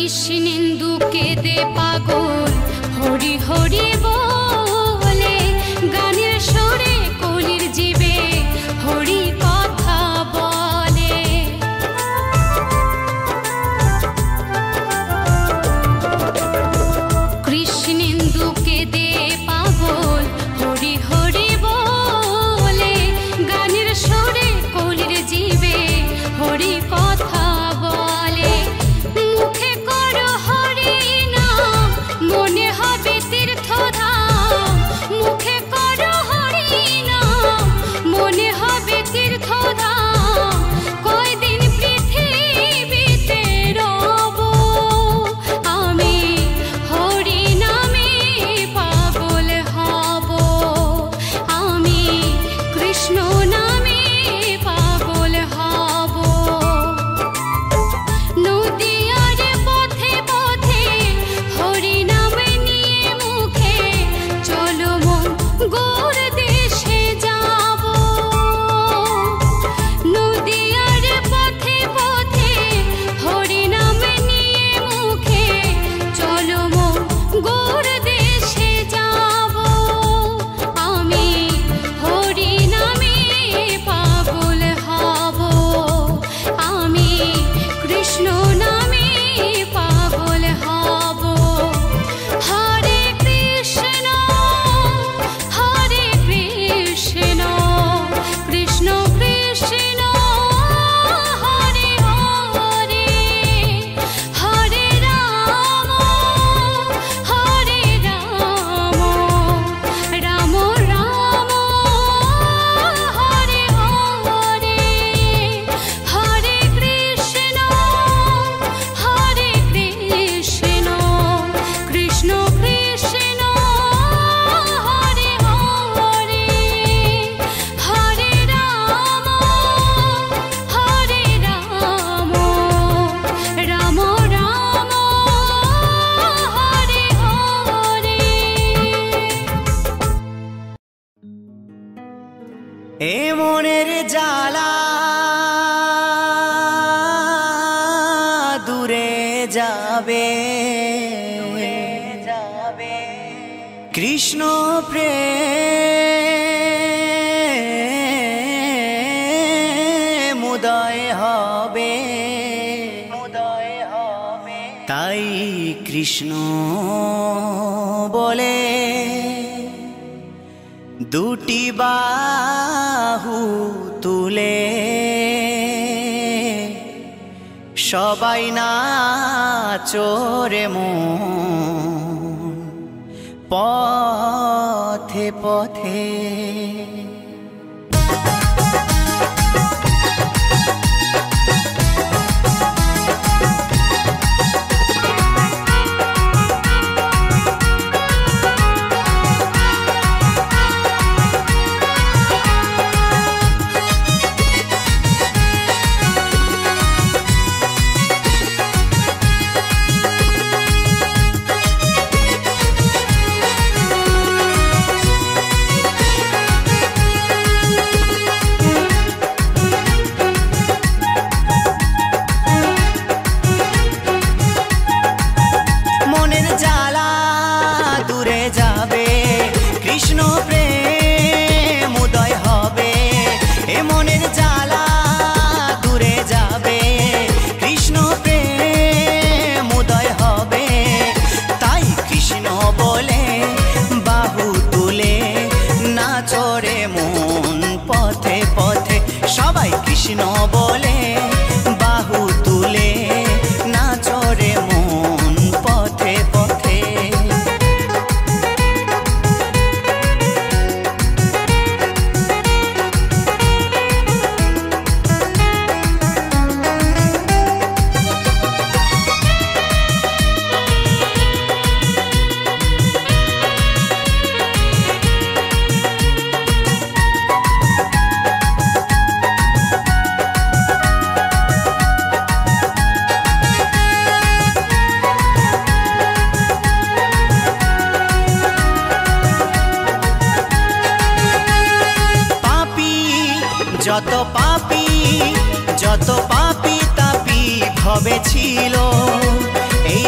কৃষ্ণেন্দু কেঁদে পাগল হরি হরি বলে, গানের সুরে কলির জীবে হরি কথা বলে। কৃষ্ণেন্দু কেঁদে পাগল হরি হরি বলে, গানের সুরে কলির জীবে হরি কথা বলে। মুখে করো হরি নাম, মনে হবে তীর্থধাম। মুখে করো হরি নাম, মনে হবে তীর্থধাম। কয়দিন পৃথিবীতে রব, আমি হরি নামে পাগল হব। আমি কৃষ্ণ নামে পাগল হব। নদীয়ার পথে পথে হরি নাম নিয়ে মুখে, চলো মন গৌর দেশে যাব। নদীয়ার পথে পথে হরি নাম নিয়ে মুখে, চলো মন গৌর দেশে যাব। আমি হরি নামে পাগল হব। আমি কৃষ্ণ নামে পাগল হব। হরে কৃষ্ণ কৃষ্ণ কৃষ্ণ হরে হরে, হরে রাম রাম রাম হরে হরে। হরে কৃষ্ণ কৃষ্ণ কৃষ্ণ হরে হরে, হরে রাম রাম রাম হরে হরে। এ মনের জ্বালা দূরে যাবে, কৃষ্ণ প্রেম উদয় হবে। তাই কৃষ্ণ বলে দুটি বাহু তুলে সবাই নাচো রে মন পথে পথে। কৃষ্ণ বলে বাহু তুলে নাচো রে মন পথে পথে। যত পাপী তাপী ভবে ছিল, এই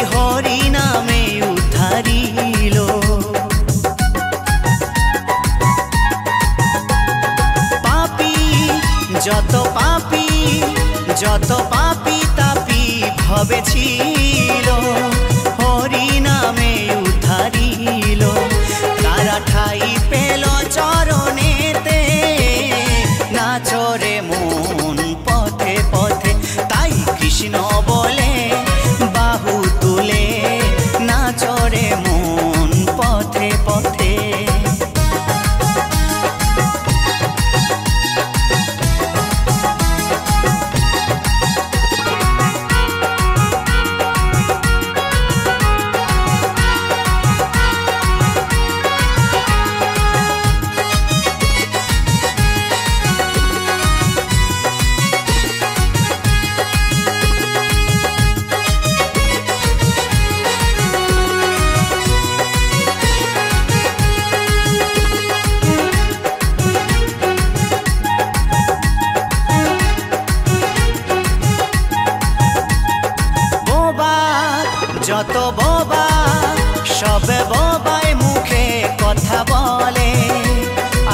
যত বোবা সবে বোবায় মুখে কথা বলে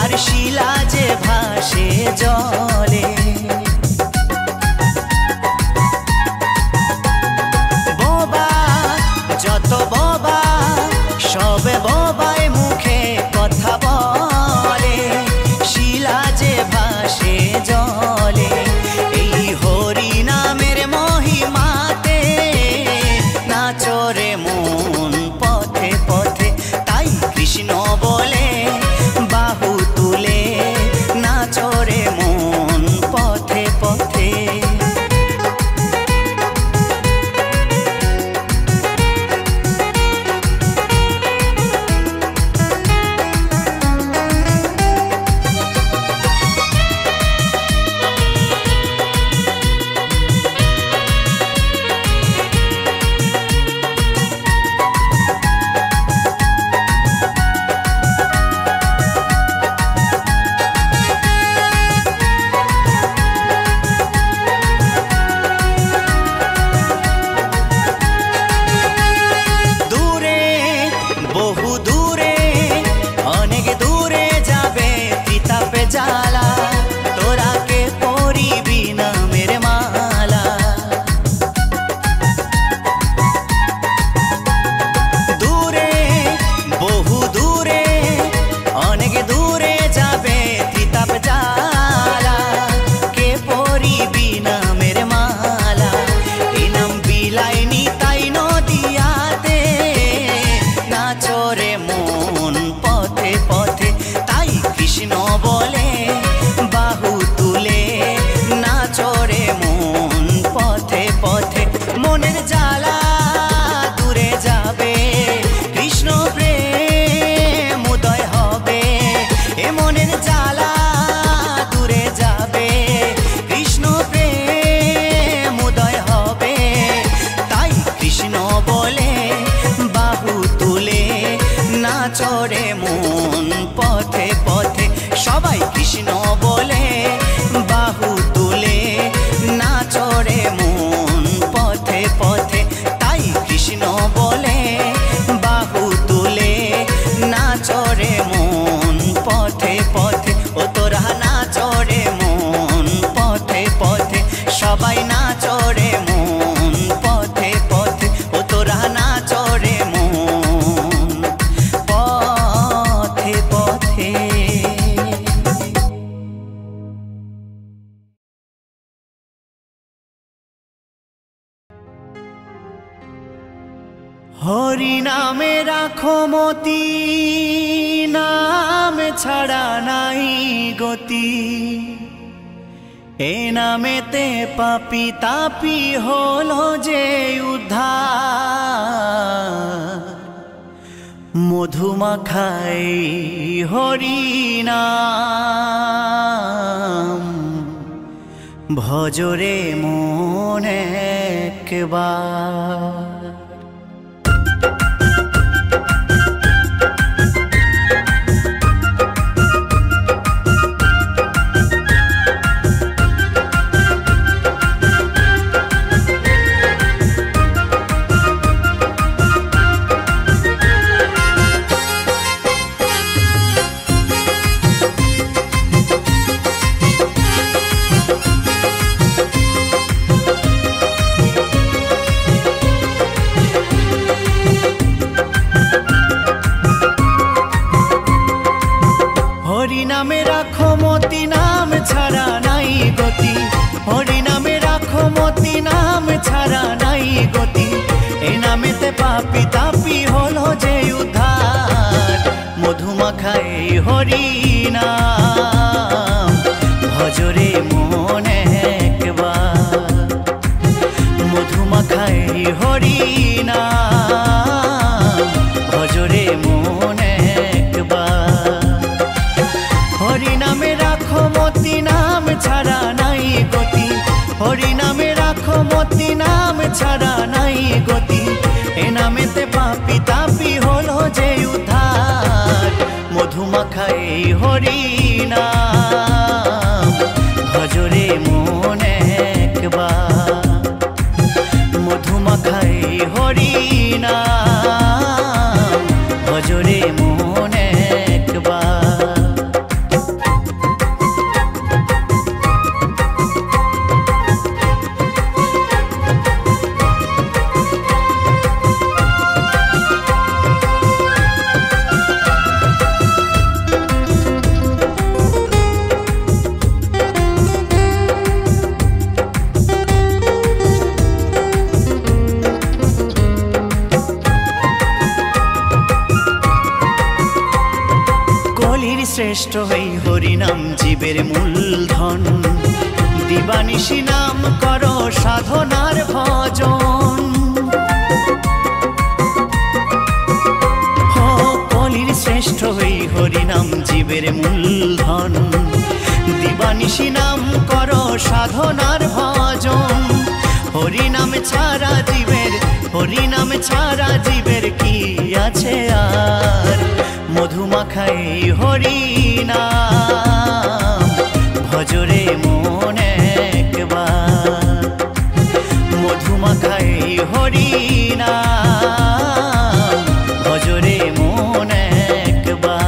আর শিলা যে ভাসে জলে বোবা যত বোবা সবে বোবায় মুখে কথা বলে শিলা যে ভাসে জলে এই হরি নামের মহিমাতে নাচরে মন পথে পথে তাই কৃষ্ণ বলে বাহু তুলে নাচরে মন পথে পথে জ্বালা তোরা কে পরিবি না মেরে মালা দূরে বহু দূরে অনেক দূরে যাবে তিতাপ জ্বালা কে পরিবি না মেরে মালা এই নাম বিলাইনি তাই নদিয়াতে নাচরে মন পথে পথে তাই কৃষ্ণ বলে বাহু তুলে নাচরে মন পথে পথে মনের জ্বালা দূরে যাবে কৃষ্ণ প্রেম উদয় হবে এ মনের জ্বালা দূরে যাবে কৃষ্ণ প্রেম উদয় হবে তাই কৃষ্ণ বলে বাহু তুলে নাচরে মন পথে পথে সবাই কৃষ্ণ বলে বাহু তুলে নাচরে মন পথে পথে তাই কৃষ্ণ বলে বাহু তুলে নাচরে মন পথে পথে ও তোরা নাচরে মন পথে পথে সবাই নাচরে মন পথে পথে ও তোরা নাচরে মন পথে পথে হরি নামে রাখো মতি নাম ছাড়া নাই গতি এ নামেতে পাপি তাপি হলো যে উদ্ধার মধুমাখাই হরি নাম ভজরে মন একবার হরি নামে রাখো মতি নাম ছাড়া নাই গতি হরি নামে রাখো মতি নাম ছাড়া নাই গতি এই নামেতে পাপি তাপি হলো যে উদ্ধার মধুমাখাই হরি নাম ভজরে মন একবার মধুমাখাই হরি নাম ভজরে মন একবার হরি নামে রাখো মতি নাম ছাড়া নাই গতি হরি নামে রাখো মতি নাম ছাড়া নাই গতি এ নামেতে পাপি তাপি হলো যে উদ্ধার মধুমাখাই হরি নাম ভজরে মন একবার মধুমাখাই হরি হরিনাম ভজরে মন একবার। শ্রেষ্ঠ হই হরিনাম জীবের মূলধন, দিবানিশি নাম করো সাধনার ভজন। কলির শ্রেষ্ঠ হই হরিনাম জীবের মূলধন, দিবানিশি নাম করো সাধনার ভজন। হরিনাম ছাড়া জীবের, হরিনাম ছাড়া জীবের কি আছে আর? মধুমাখাই হরিনাম ভজরে মন একবার। মধুমাখাই হরিনাম ভজরে মন একবার।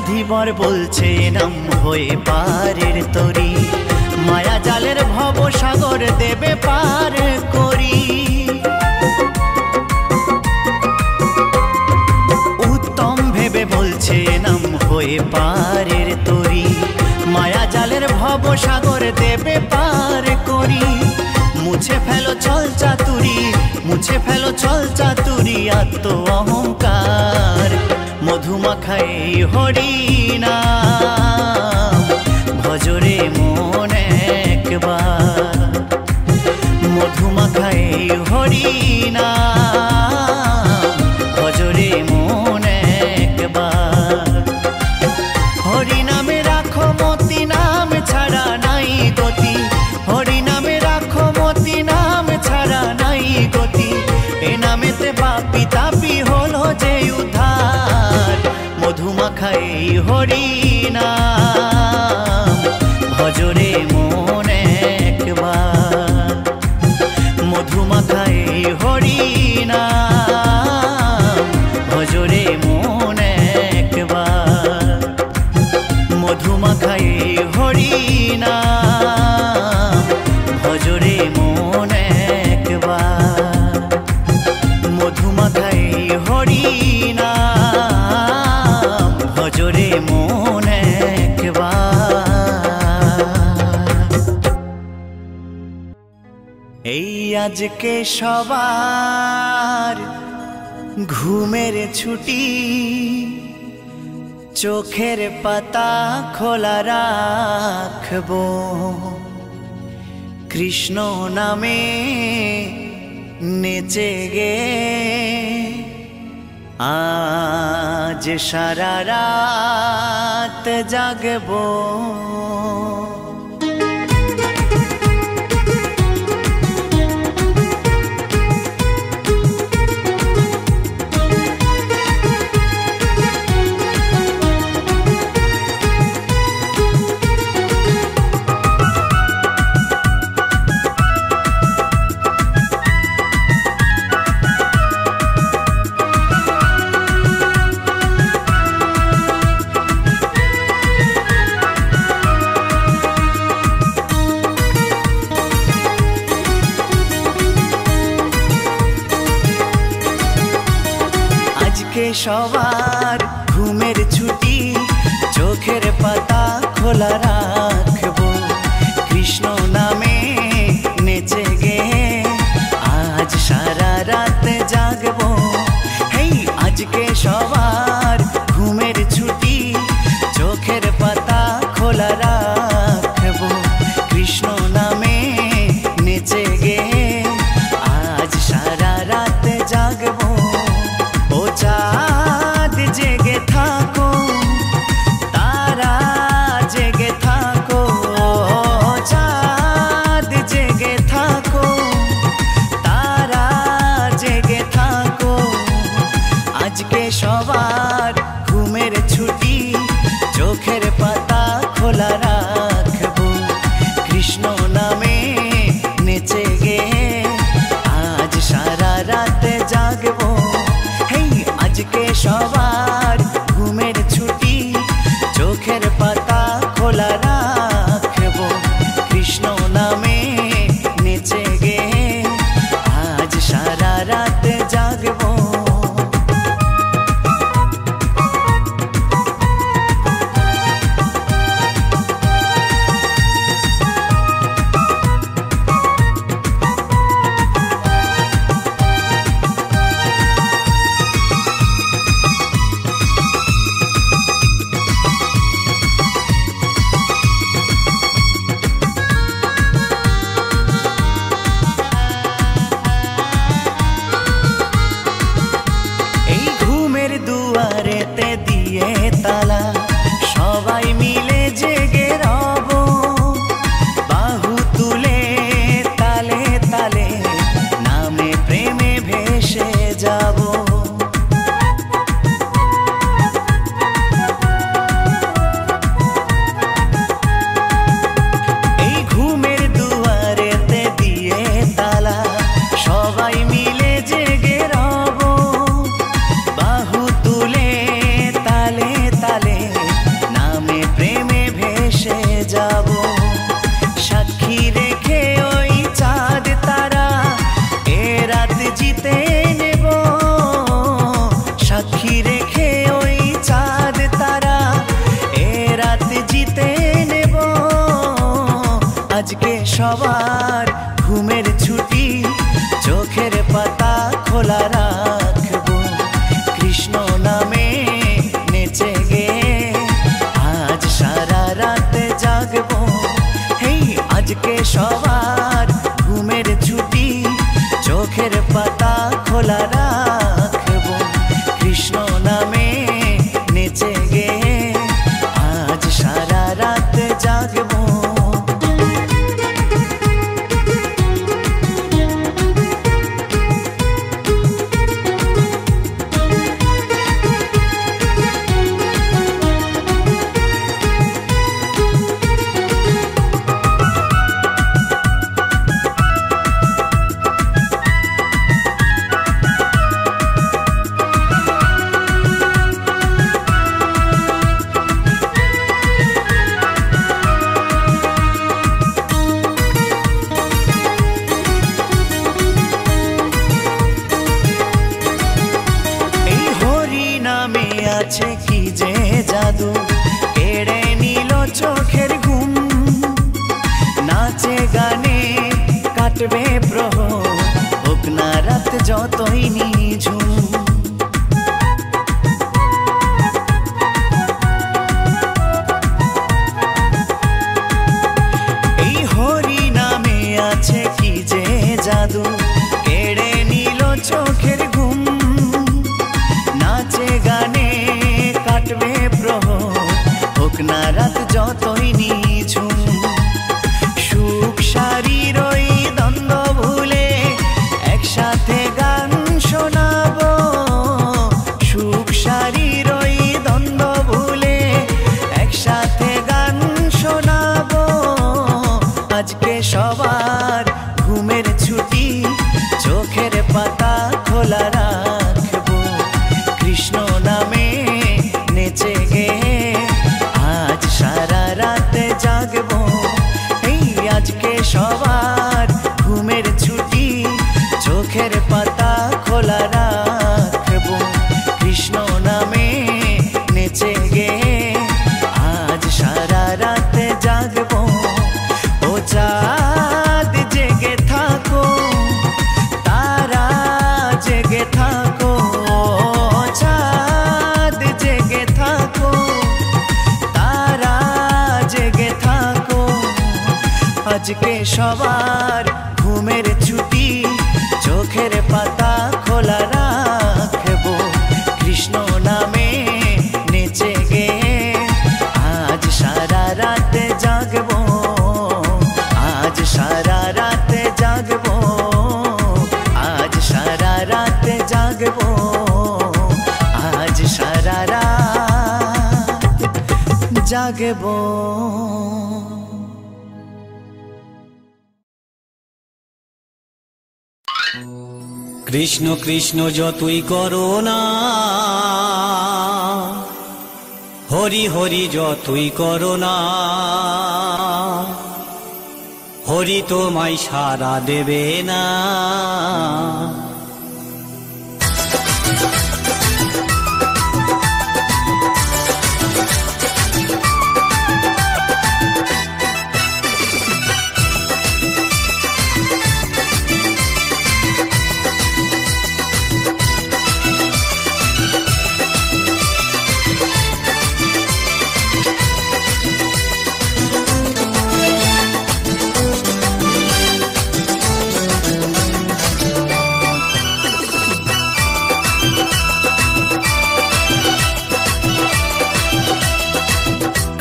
ধীবর বলছে নাম হয়ে পারের তরি, মায়া জালের ভব সাগর দেবে পার করি। উত্তম ভেবে বলছে নাম হয়ে পারের তরি, মায়া জালের ভব সাগর দেবে পার করি। মুছে ফেলো চল চাতুরি, মুছে ফেলো চল চাতুরি আত্ম অহংকার। মধুমাখাই হরিনাম ভজরে মন একবার। মধুমাখাই হরিনাম ভজরে মন একবার। হরিনামে রাখো মতি নাম ছাড়া নাই গতি, হরিনামে রাখো মতি নাম ছাড়া নাই গতি। এ নামেতে পাপি তাপি হলো যে উদ্ধার। মধুমাখাই হরিনাম ভজরে মন একবার। মধুমাখাই হরিনাম ভজরে মন একবার। মধুমাখাই হরিনাম ভজরে মন একবার। মধুমাখাই হরিনাম ভজরে মন একবার। এই আজকে সবার ঘুমের ছুটি, চোখের পাতা খোলা রাখবো। কৃষ্ণ নামে নেচে গে আজ সারা রাত জাগবো। সবার ঘুমের ছুটি, চোখের পাতা খোলা রাখবো। কৃষ্ণ নামে নেচে গে আজ সারা রাত জাগবো। হেই আজকে সবার ঘুমের ছুটি, চোখের পাতা খোলা রাখবো। কৃষ্ণ নামে নেচে গে আজ সারা রাত জাগবো। ও চাঁদ জেগে থাকো, তারা জেগে থাকো, চাঁদ জেগে থাকো, তারা জেগে থাকো। আজকে সবার ঘুমের ছুটি, চোখের পাতা খোলা রাখবো। কৃষ্ণ নামে নেচে গে আজ সারা রাত জাগবো। হেই আজকে সবার ঘুমের ছুটি, চোখের পাতা খোলা রাখবো। কৃষ্ণ নামে নেচে গে আজ সারা রাত জাগবো। দুয়ারেতে দিয়ে তালা, সবাই মিলে জেগে রব। বাহু তুলে তালে তালে নামে প্রেমে ভেসে যাব। এই ঘুমের দুয়ারেতে দিয়ে তালা, সবাই মিলে জেগে রব। বাহু তুলে তালে তালে নামে প্রেমে ভেসে যাব। সাক্ষী রেখে ওই চাঁদ তারা এ রাত জিতে নেব। সাক্ষী রেখে ওই চাঁদ তারা এ রাত জিতে নেব। আজকে সবার ঘুমের ছুটি, চোখের পাতা খোলা রাখবো। কৃষ্ণ নামে নেচে গে আজ সারা রাত জাগবো। হেই আজকে সবার ঘুমের ছুটি, চোখের পাতা খোলা রাখবো। কৃষ্ণ নামে নেচে গে আজ সারা রাত জাগবো। আছে কি যে জাদু, কেড়ে নিল চোখের ঘুম। নাচে গানে কাটবে প্রহর, হোক না রাত যতই নিঝুম। এই হরি নামে আছে কি যে জাদু, কেড়ে নিল চোখের ঘুম। নাচে গানে কাটবে প্রহর, হোক না রাত যতই নিঝুম। সুখ শারীর ওই দ্বন্দ্ব ভুলে একসাথে গান শোনাবো। সুখ শারীর ওই দ্বন্দ্ব ভুলে একসাথে গান শোনাবো। আজকে সবার ঘুমের ছুটি, চোখের পাতা খোলা রাখবো। কৃষ্ণ নামে নেচে গে আজ সারা রাত জাগবো। এই আজকে সবার ঘুমের ছুটি, চোখের পাতা খোলা রাখবো। কৃষ্ণ নামে নেচে গে আজ সারা রাত জাগবো। ও চাঁদ আজকে সবার ঘুমের ছুটি, চোখের পাতা খোলা রাখবো, কৃষ্ণ নামে নেচে গে আজ সারা রাত জাগবো, আজ সারা রাত জাগবো, আজ সারা রাত জাগবো, আজ সারা রাত জাগবো। কৃষ্ণ কৃষ্ণ যতই করো না, হরি হরি যতই করো না, হরি তোমায় সাড়া দেবে না।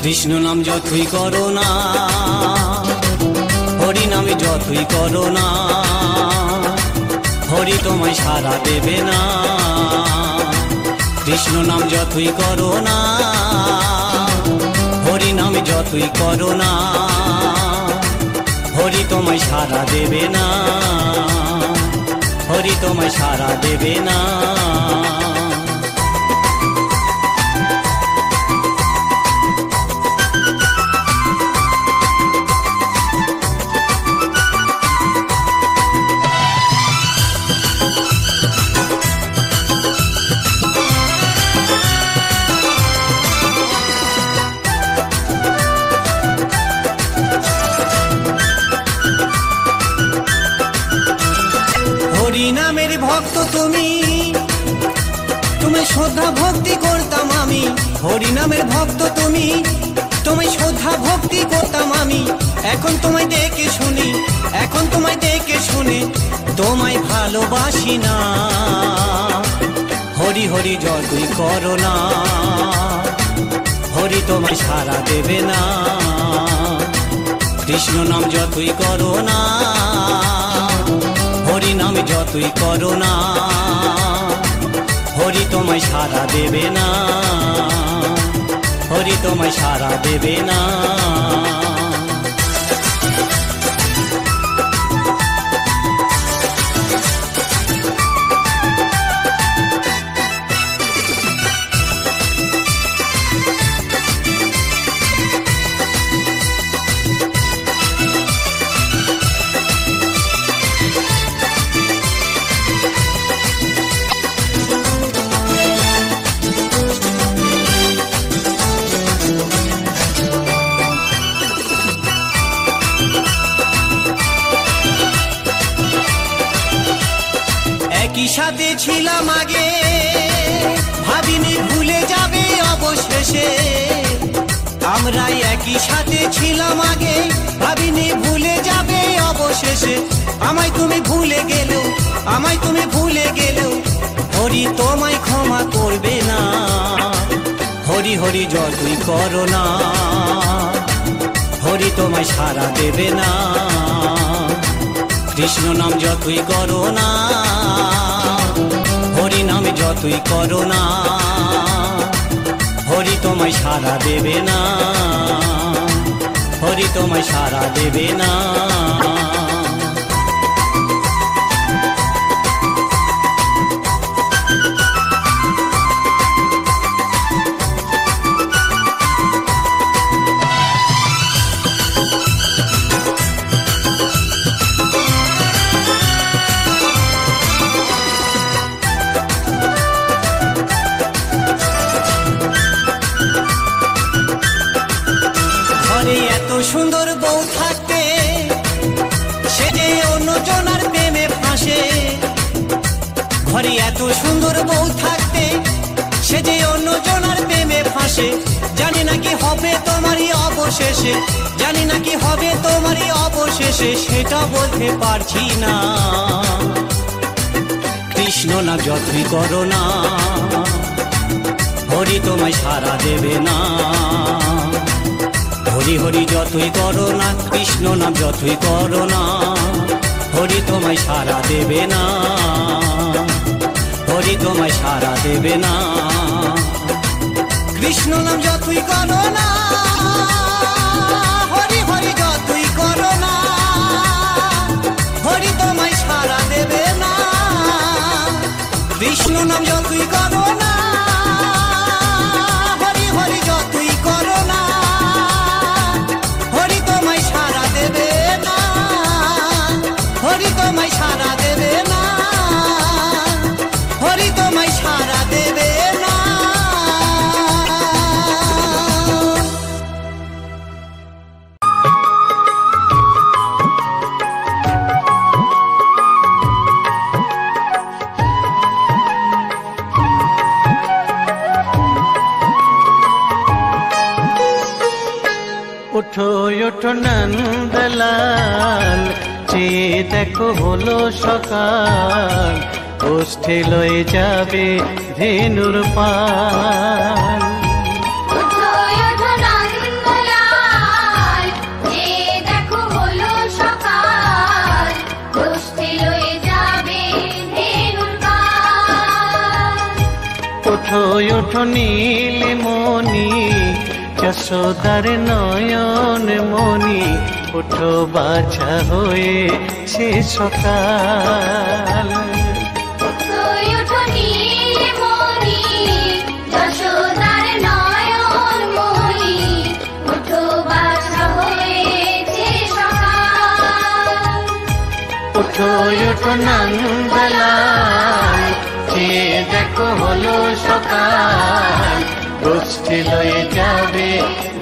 কৃষ্ণ নাম যতই করো না, হরি নামে যতই করো না, হরি তোমায় সাড়া দেবে না। কৃষ্ণ নাম যতই করো না, হরি নামে যতই করো না, হরি তোমায় সাড়া দেবে না, হরি তোমায় সাড়া দেবে না। হরি নামের ভক্ত তুমি, তোমায় শ্রদ্ধা ভক্তি করতাম আমি। হরি নামের ভক্ত তুমি, তোমায় শ্রদ্ধা ভক্তি করতাম আমি। এখন তোমায় দেখে শুনি, এখন তোমায় দেখে শুনি, তোমায় ভালোবাসি না। হরি হরি যতই করো না, হরি তোমায় সাড়া দেবে না। কৃষ্ণ নাম যতই করো না, হরি নাম যতই করো না, হরি তোমায় সাড়া দেবে না, হরি তোমায় সাড়া দেবে না। একই সাথে ছিলাম আগে, ভাবিনি ভুলে যাবে অবশেষে। আমরা একই সাথে ছিলাম আগে, ভাবিনি ভুলে যাবে অবশেষে। আমায় তুমি ভুলে গেলেও, আমায় তুমি ভুলে গেলেও, হরি তোমায় ক্ষমা করবে না। হরি হরি যতই করো না, হরি তোমায় সাড়া দেবে না। কৃষ্ণ নাম যতই করো না, হরি নামে যতই করো না, হরি তোমায় সাড়া দেবে না, হরি তোমায় সাড়া দেবে না। এত সুন্দর বউ থাকতে, সে যে অন্যজনার প্রেমে ফাঁসে। ঘরে এত সুন্দর বউ থাকতে, সে যে অন্যজনার প্রেমে ফাঁসে। জানি না কি হবে তোমারই অবশেষে, জানি না কি হবে তোমারই অবশেষে। অবশেষে সেটা বলতে পারছি না। কৃষ্ণ নাম যতই করো না, হরি তোমায় সাড়া দেবে না। হরি হরি যতই করো না, কৃষ্ণ নাম যতই করো না, হরি তোমায় সাড়া দেবে না। হরি তোমায় সাড়া দেবে না। কৃষ্ণ নাম যতই করো না, হরি হরি যতই করো না, হরি তোমায় সাড়া দেবে না। কৃষ্ণ নাম যতই করো না, হরি হরি যতই করো না, হরি তোমায় সাড়া দেবে না। হরি তোমায় সাড়া দেবে না। হরি তোমায় সাড়া দেবে না। ওঠো ওঠো নন্দলাল, চেয়ে দেখো হলো সকাল, গোষ্ঠী লয়ে যাবে ধেনুর পাল। ওঠো ওঠো নন্দলাল, যে দেখো হলো সকাল, গোষ্ঠী লয়ে যাবে ধেনুর পাল। ওঠো ওঠো নীলমণি, যশোদার নয়ন মণি, ওঠো বাছা হয়েছে সকাল। ওঠো ওঠো নীলমণি, যশোদার নয়ন মণি, ওঠো বাছা হয়েছে সকাল। ওঠো ওঠো নন্দলাল, চেয়ে দেখো হলো সকাল, গোষ্ঠী লয়ে যাবে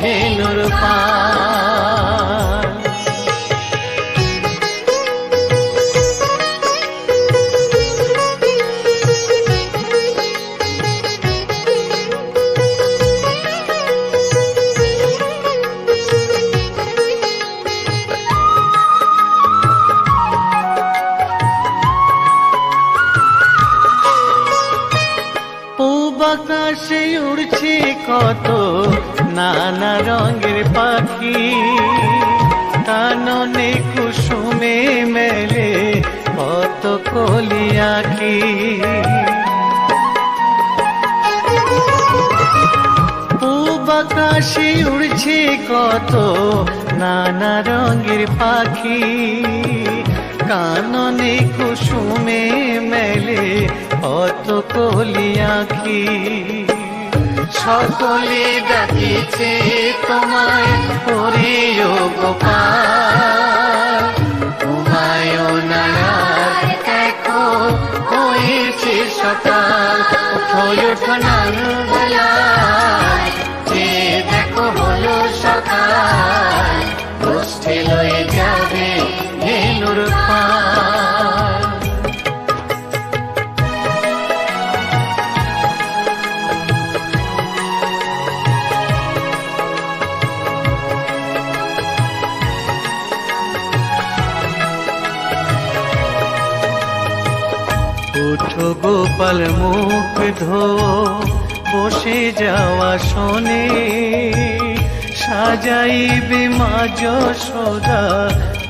ধেনুর পাল। আকাশে উড়ছে কত নানা রঙের পাখি, কাননে কুসুমে মেলে কত কলি আঁখি। পূব আকাশে উড়ছে কত নানা রঙের পাখি, কাননে কুসুমে মেলে কত কলি আঁখি। সকলে ডাকিছে তোমায় হরিও গোপাল, ঘুমায়ো না আর দেখো হয়েছে সকাল। ওঠো ওঠো নন্দলাল, যে দেখো হলো সকাল, গোষ্ঠী লয়ে যাবে ধেনুর পাল। ওঠো গোপাল মুখ ধো, বসে যাওয়া শোনে, সাজাইবে মা যশোদা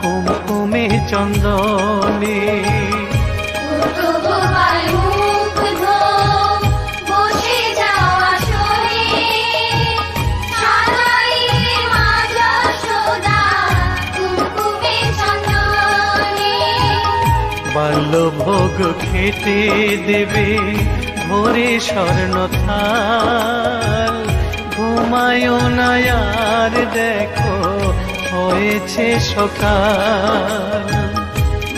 কুমকুমে চন্দনে। ওঠো গোপাল মুখ ধো, বসে যাওয়া শোনে, সাজাইবে মা যশোদা কুমকুমে চন্দনে। বাল্যভোগ খেতে দেবে ভোরে স্বর্ণ থাল, ঘুমায়ো না আর দেখো হয়েছে সকাল।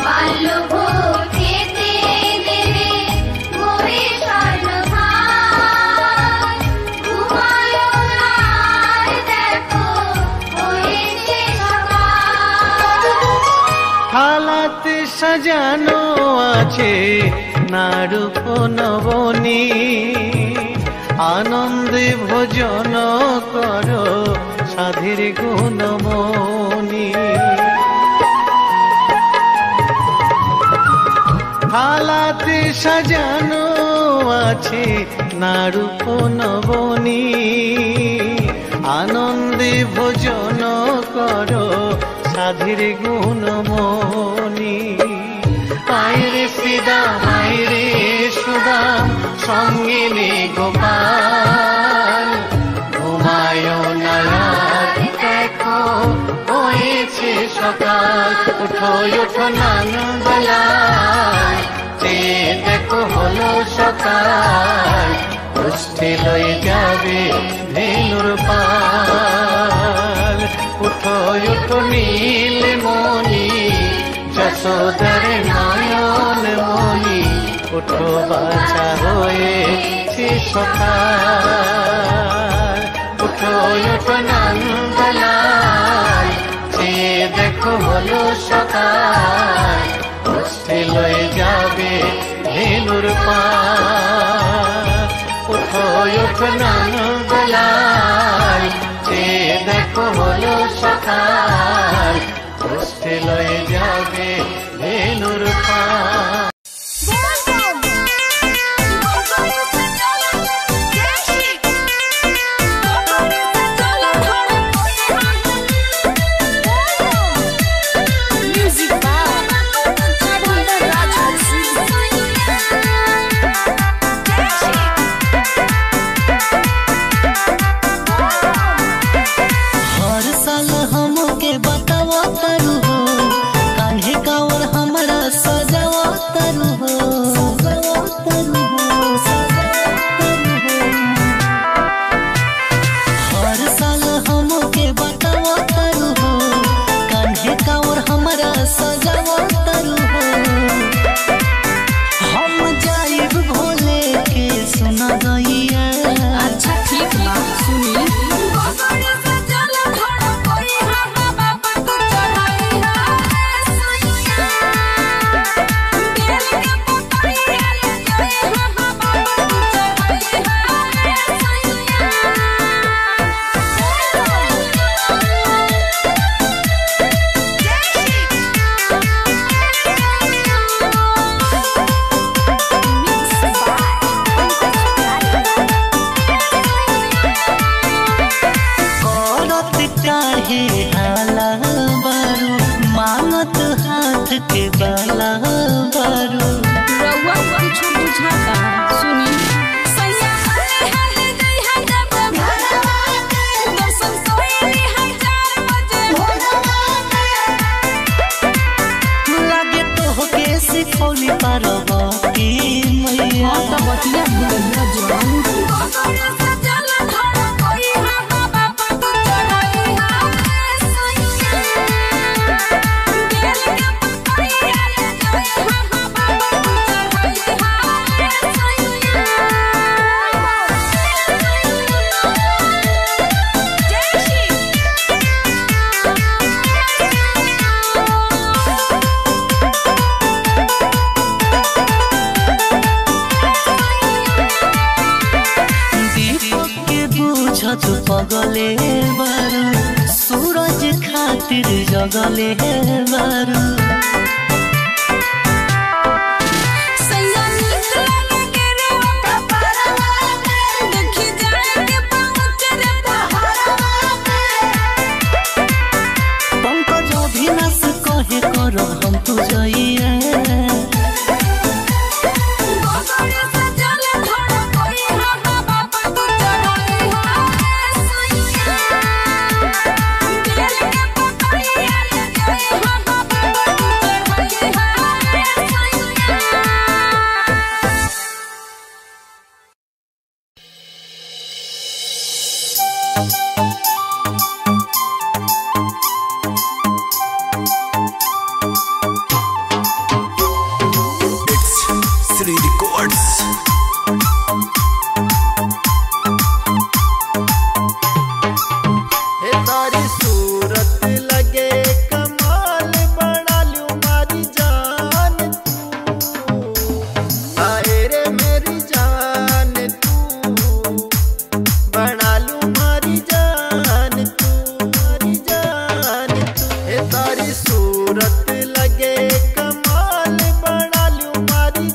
বাল্যভোগ খেতে দেবে ভোরে স্বর্ণ থাল, ঘুমায়ো না আর দেখো হয়েছে সকাল। থালাতে সাজানো আছে নাড়ুক নবনী, আনন্দে ভোজন করো সাধীর গুণমণি। থালাতে সাজানো আছে নারূপ নবনী, আনন্দে ভোজন করো সাধীর গুণমণি। আয়রে শ্রীদাম আয়রে সুদাম সঙ্গে নে গোপাল, ঘুমায় না রাত দেখো হয়েছে সকাল। উঠো উঠো নানবেলায় চেয়ে দেখো হলো সকাল, উষ্ঠে লয়ে যাবে ধেনুর পাল। উঠো উঠো নীলমণি যশোদার নয়ন মণি, উঠো বাছা হয়েছে সকাল। উঠো উঠো নানবেলায় চেয়ে দেখো হলো সকাল, উষ্ঠে লয়ে যাবে ধেনুর পাল। উঠো উঠো নানবেলায় চেয়ে দেখো হলো সকাল, উষ্ঠে লয়ে যাবে ধেনুর পাল। पगले बारू सूरज खातिर जगले बारू पंकज अभिनाश कहे करो हम तू जाइए सूरत लगे कमाल बना लूं मारी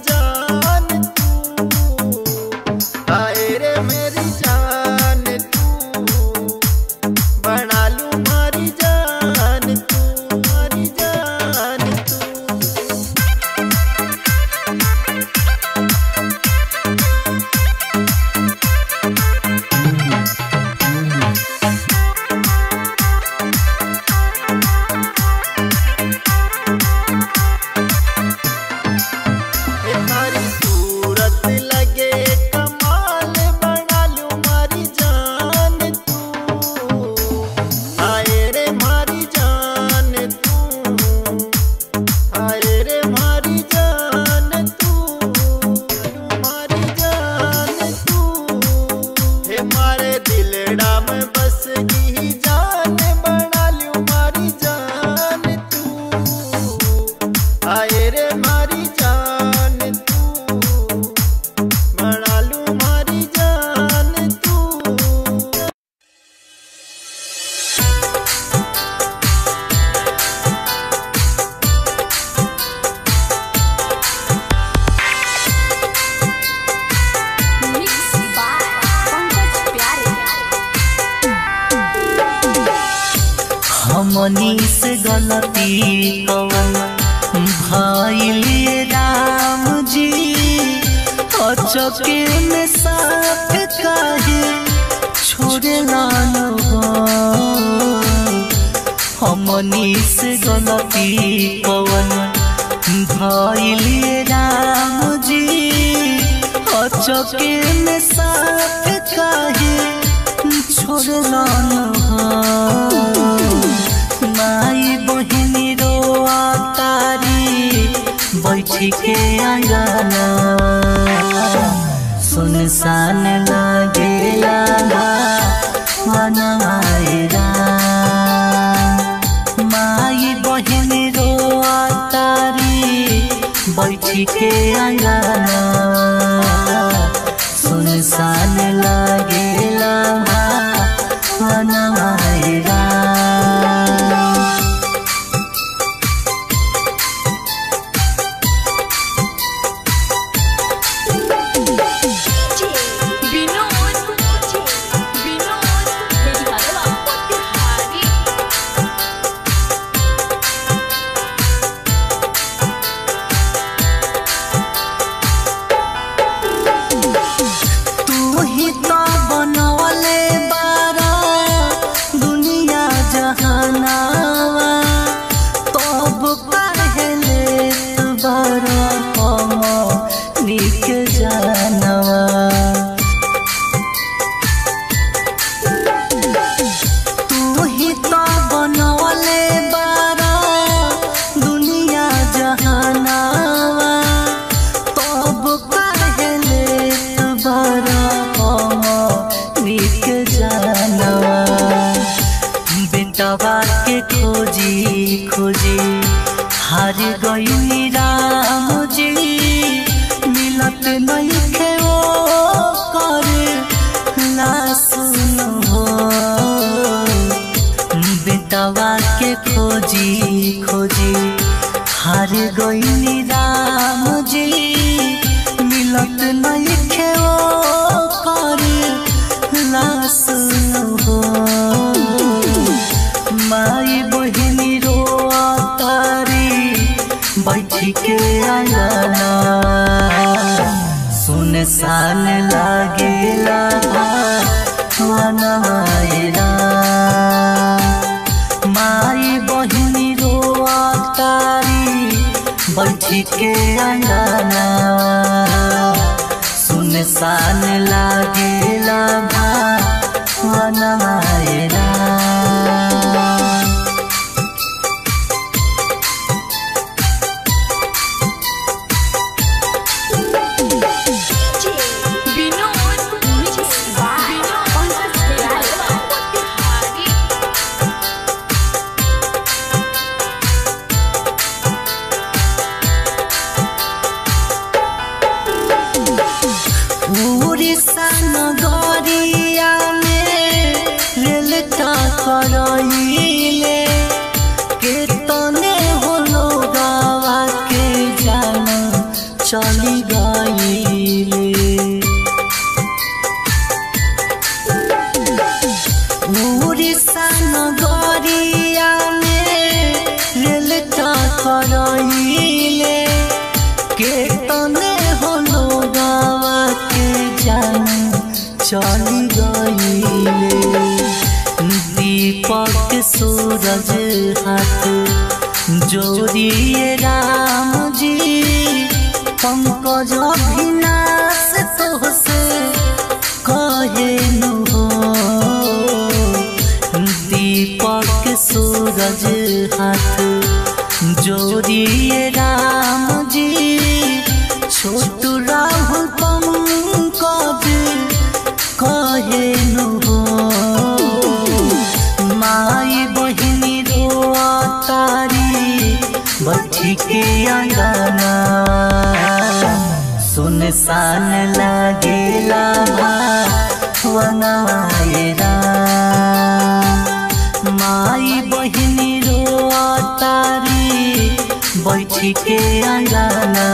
हाय रे मारी जान तू मनालू मारी जान तू। हमनी से गलती कवन भाई राम जी अचके में साथ काहे छोड़े लानो हमनी से गलती कवन भाई राम जी अचके में साथ काहे छोड़े लानो माई बहिनी रोआ तारी बैठी के आंगना सुनसान लगेला वनायरा माई बहिनी रोआ तारी बैठी के आंगना सुनसान लगेला वनायरा। हार गई राम जी मिलत नहीं खे वो करे लासुन हो बेटवा के खोजी खोजी हार गई राम जी मिलत नहीं खे वो करे लासुन हो माई बहिनी रोआ तारी बैठी के आंगना सुनसान लागेला वनायरा माई बहिनी रोआ तारी बैठी के आंगना सुनसान लागेला वनायरा। उड़ीसा नगरिया में रेल का करइले केतने होलो गावा के जाना चली गईले उड़ीसा नगरिया में रेल का करइले केतने होलो गावा चली गईले दीपक सूरज हाथ जोड़िए राम जी पंकज अभिनाश तोहसे कहे हो दीपक सूरज हाथ जोड़िए राम जी छोटू राहुल पंकज कहे हो माई बहिनी रोआ तारी बैठी के अंगना सुनसान लागेला वनाएरा माई बहिनी रोआ तारी बैठी के अंगना।